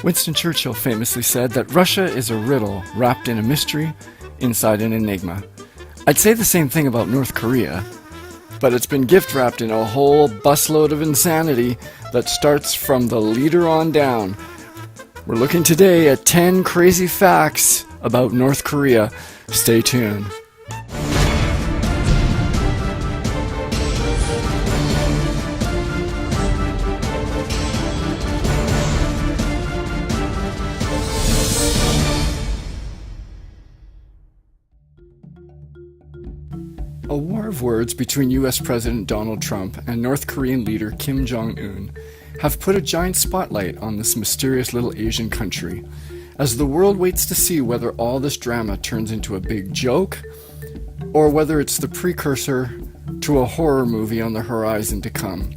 Winston Churchill famously said that Russia is a riddle wrapped in a mystery inside an enigma. I'd say the same thing about North Korea, but it's been gift-wrapped in a whole busload of insanity that starts from the leader on down. We're looking today at 10 crazy facts about North Korea. Stay tuned. A war of words between US President Donald Trump and North Korean leader Kim Jong-un have put a giant spotlight on this mysterious little Asian country, as the world waits to see whether all this drama turns into a big joke, or whether it's the precursor to a horror movie on the horizon to come.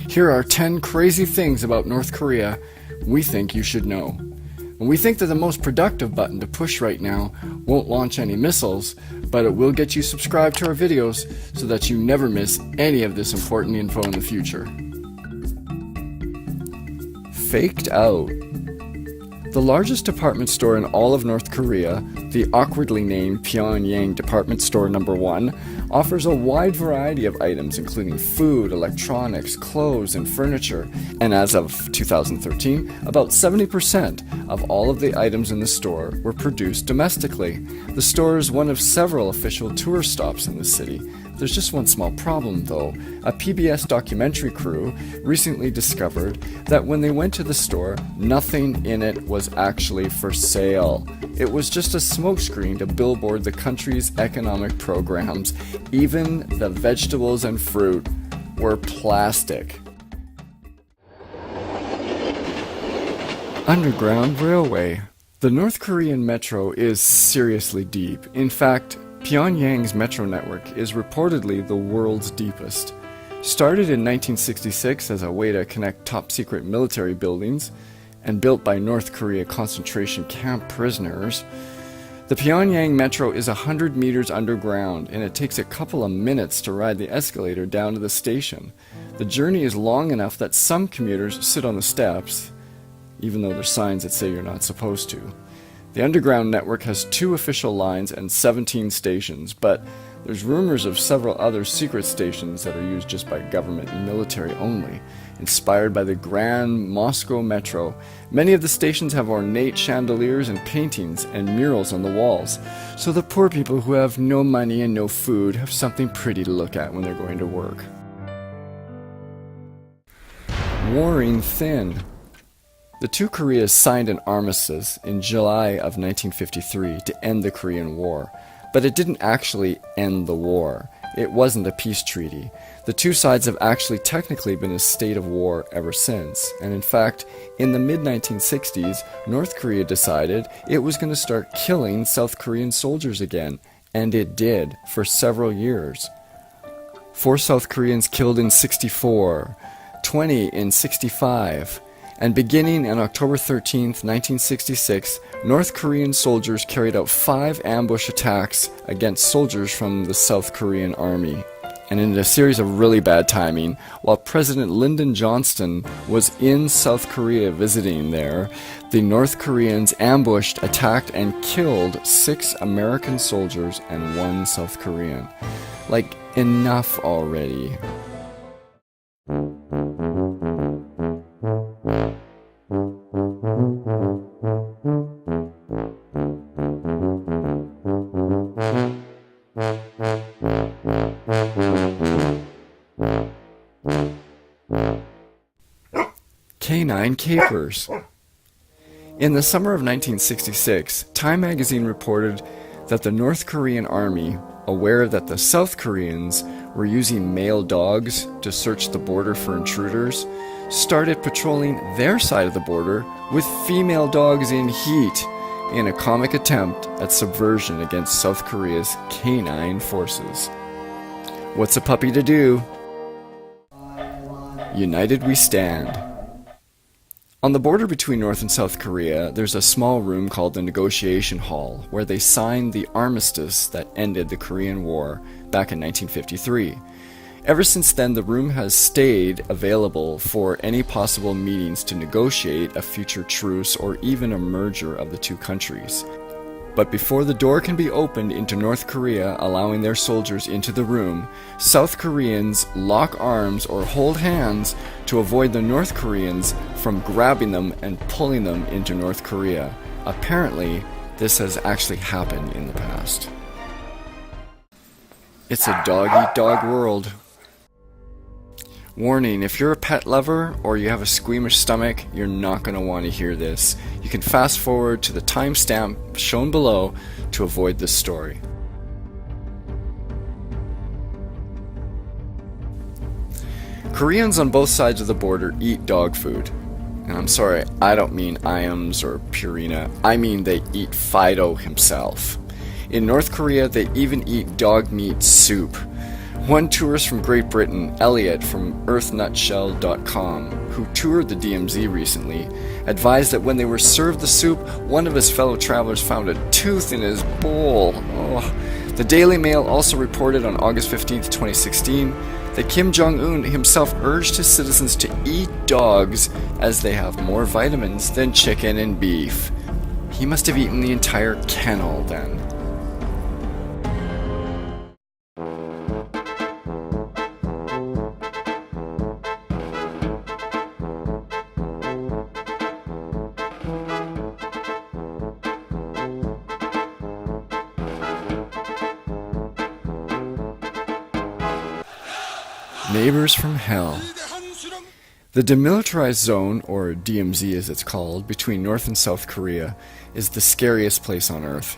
Here are 10 crazy things about North Korea we think you should know. And we think that the most productive button to push right now won't launch any missiles, but it will get you subscribed to our videos so that you never miss any of this important info in the future. Faked out. The largest department store in all of North Korea, the awkwardly named Pyongyang Department Store No. 1, offers a wide variety of items including food, electronics, clothes, and furniture, and as of 2013, about 70% of all of the items in the store were produced domestically. The store is one of several official tourist stops in the city. There's just one small problem though. A PBS documentary crew recently discovered that when they went to the store, nothing in it was actually for sale. It was just a smokescreen to billboard the country's economic programs. Even the vegetables and fruit were plastic. Underground Railway. The North Korean metro is seriously deep. In fact, Pyongyang's metro network is reportedly the world's deepest. Started in 1966 as a way to connect top-secret military buildings and built by North Korea concentration camp prisoners, the Pyongyang metro is 100 meters underground, and it takes a couple of minutes to ride the escalator down to the station. The journey is long enough that some commuters sit on the steps, even though there's signs that say you're not supposed to. The underground network has 2 official lines and 17 stations, but there's rumors of several other secret stations that are used just by government and military only. Inspired by the Grand Moscow Metro, many of the stations have ornate chandeliers and paintings and murals on the walls, so the poor people who have no money and no food have something pretty to look at when they're going to work. Warring thin. The two Koreas signed an armistice in July of 1953 to end the Korean War, but it didn't actually end the war. It wasn't a peace treaty. The two sides have actually technically been in a state of war ever since, and in fact, in the mid-1960s, North Korea decided it was going to start killing South Korean soldiers again, and it did, for several years. 4 South Koreans killed in 64, 20 in 65, and beginning on October 13, 1966, North Korean soldiers carried out 5 ambush attacks against soldiers from the South Korean army. And in a series of really bad timing, while President Lyndon Johnson was in South Korea visiting there, the North Koreans ambushed, attacked, and killed 6 American soldiers and 1 South Korean. Like, enough already. Canine capers. In the summer of 1966, Time magazine reported that the North Korean army, aware that the South Koreans were using male dogs to search the border for intruders, started patrolling their side of the border with female dogs in heat in a comic attempt at subversion against South Korea's canine forces. What's a puppy to do? United we stand. On the border between North and South Korea, there's a small room called the Negotiation Hall, where they signed the armistice that ended the Korean War back in 1953. Ever since then, the room has stayed available for any possible meetings to negotiate a future truce or even a merger of the two countries. But before the door can be opened into North Korea, allowing their soldiers into the room, South Koreans lock arms or hold hands to avoid the North Koreans from grabbing them and pulling them into North Korea. Apparently, this has actually happened in the past. It's a dog-eat-dog world. Warning, if you're a pet lover or you have a squeamish stomach, you're not going to want to hear this. You can fast forward to the timestamp shown below to avoid this story. Koreans on both sides of the border eat dog food. And I'm sorry, I don't mean Iams or Purina. I mean they eat Fido himself. In North Korea, they even eat dog meat soup. One tourist from Great Britain, Elliot from earthnutshell.com, who toured the DMZ recently, advised that when they were served the soup, one of his fellow travelers found a tooth in his bowl. Oh. The Daily Mail also reported on August 15, 2016, that Kim Jong-Un himself urged his citizens to eat dogs as they have more vitamins than chicken and beef. He must have eaten the entire kennel then. Neighbors from hell. The demilitarized zone, or DMZ as it's called, between North and South Korea is the scariest place on Earth.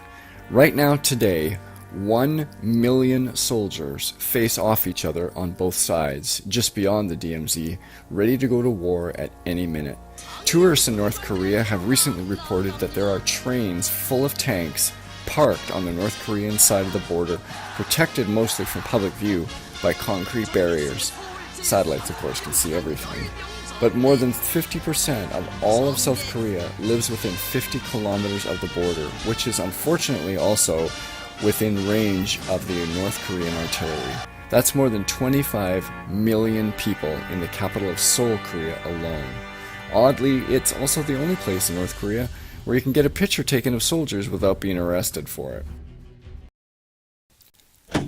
Right now, today, 1 million soldiers face off each other on both sides, just beyond the DMZ, ready to go to war at any minute. Tourists in North Korea have recently reported that there are trains full of tanks parked on the North Korean side of the border, protected mostly from public view by concrete barriers. Satellites, of course, can see everything. But more than 50% of all of South Korea lives within 50 kilometers of the border, which is unfortunately also within range of the North Korean artillery. That's more than 25 million people in the capital of Seoul, Korea alone. Oddly, it's also the only place in North Korea where you can get a picture taken of soldiers without being arrested for it.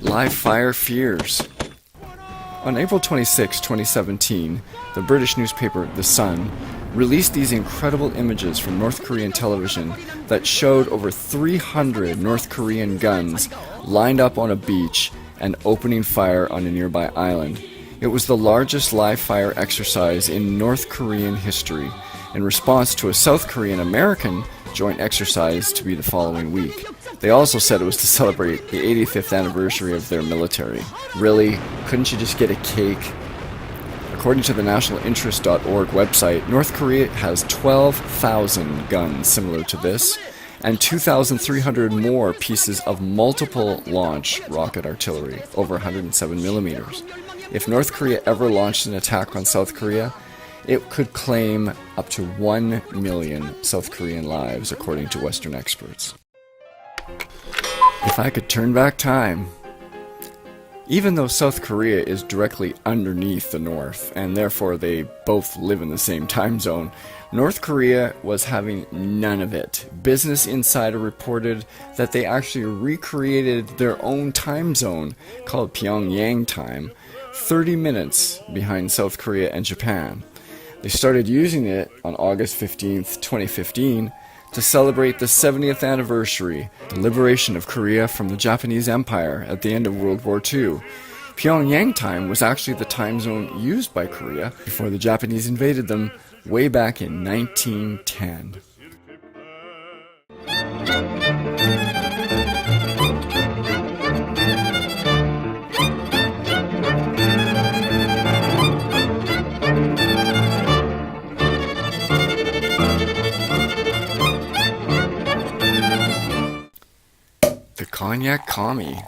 Live fire fears. On April 26, 2017, the British newspaper The Sun released these incredible images from North Korean television that showed over 300 North Korean guns lined up on a beach and opening fire on a nearby island. It was the largest live fire exercise in North Korean history, in response to a South Korean-American joint exercise to be the following week. They also said it was to celebrate the 85th anniversary of their military. Really? Couldn't you just get a cake? According to the nationalinterest.org website, North Korea has 12,000 guns similar to this, and 2,300 more pieces of multiple launch rocket artillery, over 107 millimeters. If North Korea ever launched an attack on South Korea, it could claim up to 1 million South Korean lives, according to Western experts. If I could turn back time. Even though South Korea is directly underneath the North, and therefore they both live in the same time zone, North Korea was having none of it. Business Insider reported that they actually recreated their own time zone, called Pyongyang time, 30 minutes behind South Korea and Japan. They started using it on August 15th, 2015, to celebrate the 70th anniversary, the liberation of Korea from the Japanese Empire at the end of World War II. Pyongyang time was actually the time zone used by Korea before the Japanese invaded them way back in 1910. Cognac commie.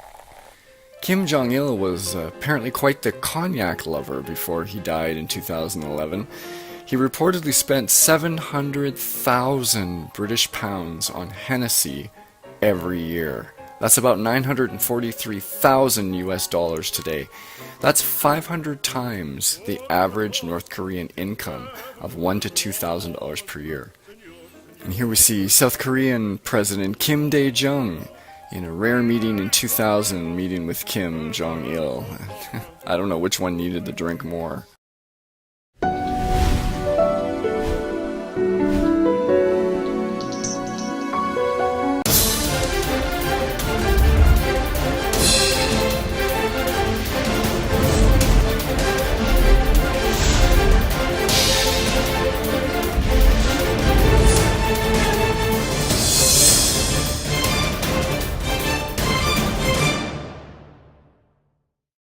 Kim Jong-il was apparently quite the cognac lover before he died in 2011. He reportedly spent 700,000 British pounds on Hennessy every year. That's about 943,000 US dollars today. That's 500 times the average North Korean income of $1,000 to $2,000 per year. And here we see South Korean President Kim Dae-jung in a rare meeting in 2000, meeting with Kim Jong-il. I don't know which one needed the drink more.